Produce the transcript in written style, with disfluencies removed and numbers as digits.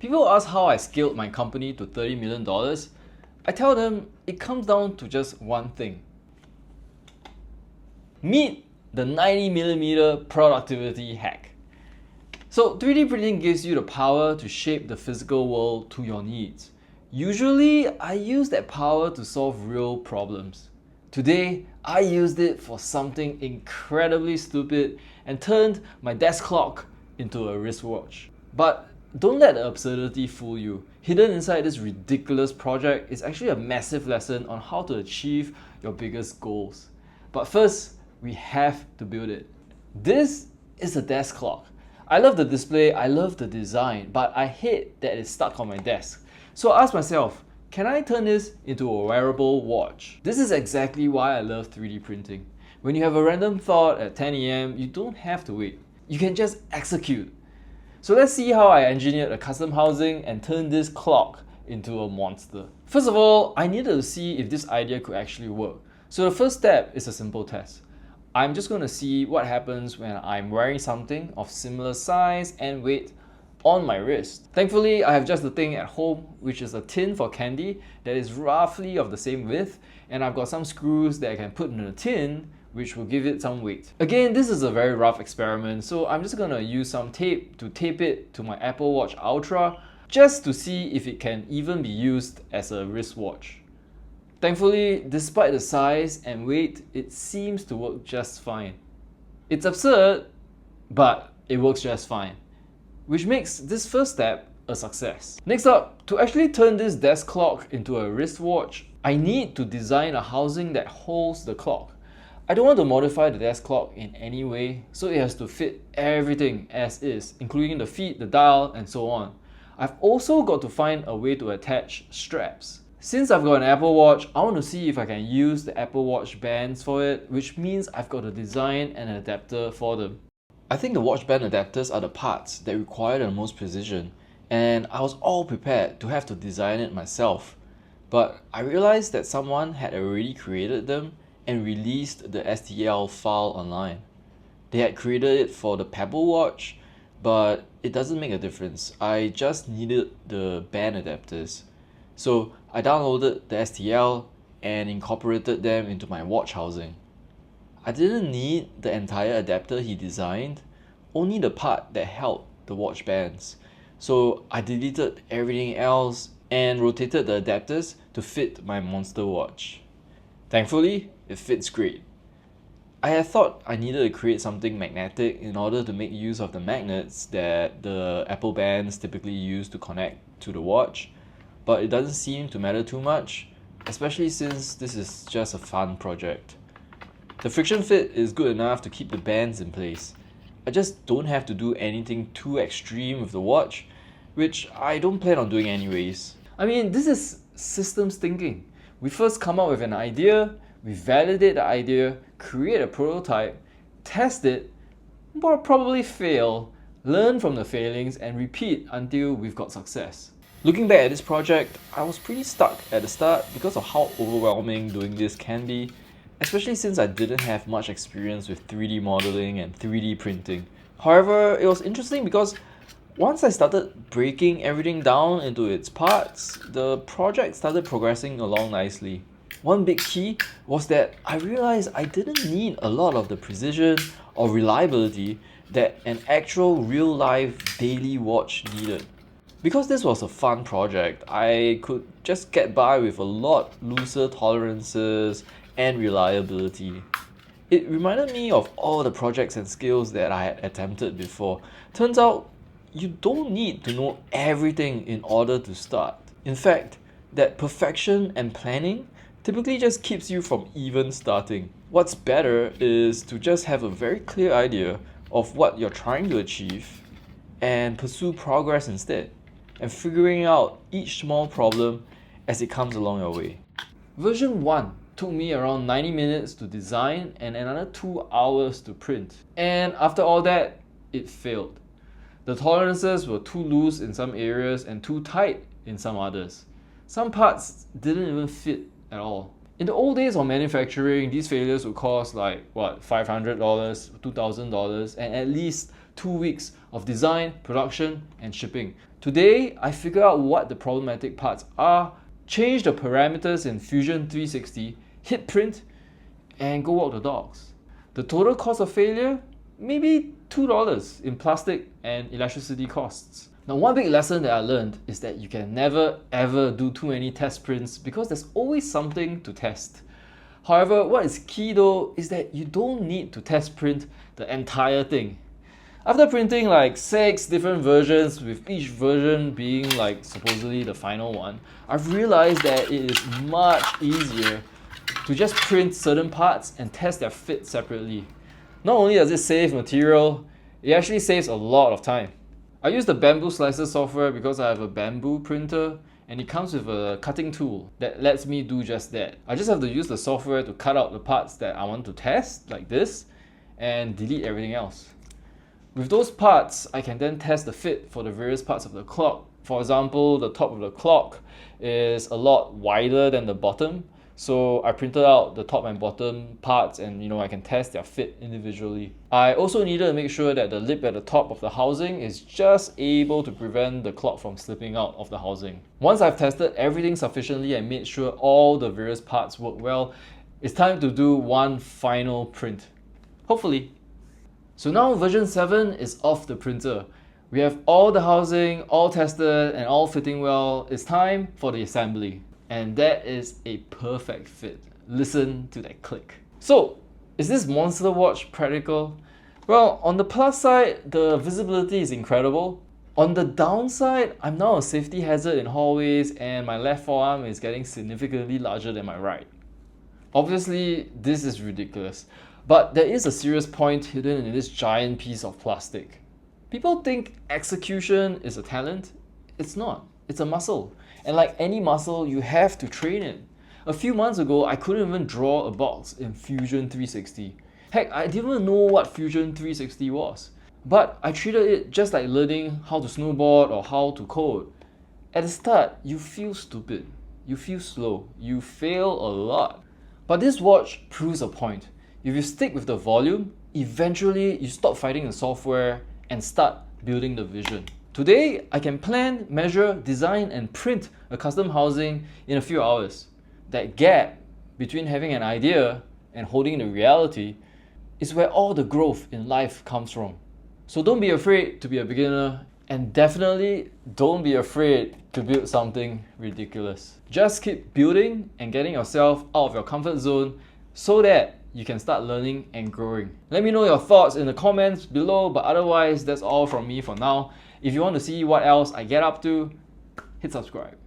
People ask how I scaled my company to $30 million. I tell them it comes down to just one thing. Meet the 90mm productivity hack. So 3D printing gives you the power to shape the physical world to your needs. Usually, I use that power to solve real problems. Today, I used it for something incredibly stupid and turned my desk clock into a wristwatch. But don't let the absurdity fool you. Hidden inside this ridiculous project is actually a massive lesson on how to achieve your biggest goals. But first, we have to build it. This is a desk clock. I love the display, I love the design, but I hate that it's stuck on my desk. So I asked myself, can I turn this into a wearable watch? This is exactly why I love 3D printing. When you have a random thought at 10 AM, you don't have to wait. You can just execute. So let's see how I engineered a custom housing and turned this clock into a monster. First of all, I needed to see if this idea could actually work. So the first step is a simple test. I'm just going to see what happens when I'm wearing something of similar size and weight on my wrist. Thankfully, I have just the thing at home, which is a tin for candy that is roughly of the same width, and I've got some screws that I can put in the tin, which will give it some weight. Again, this is a very rough experiment, so I'm just gonna use some tape to tape it to my Apple Watch Ultra just to see if it can even be used as a wristwatch. Thankfully, despite the size and weight, it seems to work just fine. It's absurd, but it works just fine, which makes this first step a success. Next up, to actually turn this desk clock into a wristwatch, I need to design a housing that holds the clock. I don't want to modify the desk clock in any way, so it has to fit everything as is, including the feet, the dial, and so on. I've also got to find a way to attach straps. Since I've got an Apple Watch, I want to see if I can use the Apple Watch bands for it, which means I've got to design an adapter for them. I think the watch band adapters are the parts that require the most precision, and I was all prepared to have to design it myself. But I realized that someone had already created them and released the STL file online. They had created it for the Pebble watch, but it doesn't make a difference. I just needed the band adapters. So I downloaded the STL and incorporated them into my watch housing. I didn't need the entire adapter he designed, only the part that held the watch bands. So I deleted everything else and rotated the adapters to fit my monster watch. Thankfully, it fits great. I had thought I needed to create something magnetic in order to make use of the magnets that the Apple bands typically use to connect to the watch, but it doesn't seem to matter too much, especially since this is just a fun project. The friction fit is good enough to keep the bands in place. I just don't have to do anything too extreme with the watch, which I don't plan on doing anyways. I mean, this is systems thinking. We first come up with an idea, we validate the idea, create a prototype, test it, but probably fail, learn from the failings, and repeat until we've got success. Looking back at this project, I was pretty stuck at the start because of how overwhelming doing this can be, especially since I didn't have much experience with 3D modeling and 3D printing. However, it was interesting because once I started breaking everything down into its parts, the project started progressing along nicely. One big key was that I realized I didn't need a lot of the precision or reliability that an actual real-life daily watch needed. Because this was a fun project, I could just get by with a lot looser tolerances and reliability. It reminded me of all the projects and skills that I had attempted before. Turns out, you don't need to know everything in order to start. In fact, that perfection and planning typically just keeps you from even starting. What's better is to just have a very clear idea of what you're trying to achieve and pursue progress instead, and figuring out each small problem as it comes along your way. Version 1 took me around 90 minutes to design and another 2 hours to print. And after all that, it failed. The tolerances were too loose in some areas and too tight in some others. Some parts didn't even fit at all. In the old days of manufacturing, these failures would cost like $500, $2,000, and at least 2 weeks of design, production, and shipping. Today, I figure out what the problematic parts are, change the parameters in Fusion 360, hit print, and go walk the dogs. The total cost of failure? Maybe $2 in plastic and electricity costs. Now, one big lesson that I learned is that you can never ever do too many test prints because there's always something to test. However, what is key though is that you don't need to test print the entire thing. After printing like 6 different versions, with each version being like supposedly the final one, I've realized that it is much easier to just print certain parts and test their fit separately. Not only does it save material, it actually saves a lot of time. I use the Bambu Slicer software because I have a Bambu printer and it comes with a cutting tool that lets me do just that. I just have to use the software to cut out the parts that I want to test, like this, and delete everything else. With those parts, I can then test the fit for the various parts of the clock. For example, the top of the clock is a lot wider than the bottom, so I printed out the top and bottom parts and I can test their fit individually. I also needed to make sure that the lip at the top of the housing is just able to prevent the clock from slipping out of the housing. Once I've tested everything sufficiently and made sure all the various parts work well, it's time to do one final print. Hopefully. So now version 7 is off the printer. We have all the housing, all tested and all fitting well. It's time for the assembly. And that is a perfect fit. Listen to that click. So, is this monster watch practical? Well, on the plus side, the visibility is incredible. On the downside, I'm now a safety hazard in hallways and my left forearm is getting significantly larger than my right. Obviously, this is ridiculous, but there is a serious point hidden in this giant piece of plastic. People think execution is a talent. It's not. It's a muscle. And like any muscle, you have to train it. A few months ago, I couldn't even draw a box in Fusion 360. Heck, I didn't even know what Fusion 360 was. But I treated it just like learning how to snowboard or how to code. At the start, you feel stupid. You feel slow. You fail a lot. But this watch proves a point. If you stick with the volume, eventually you stop fighting the software and start building the vision. Today, I can plan, measure, design, and print a custom housing in a few hours. That gap between having an idea and holding the reality is where all the growth in life comes from. So don't be afraid to be a beginner, and definitely don't be afraid to build something ridiculous. Just keep building and getting yourself out of your comfort zone so that you can start learning and growing. Let me know your thoughts in the comments below, but otherwise, that's all from me for now. If you want to see what else I get up to, hit subscribe.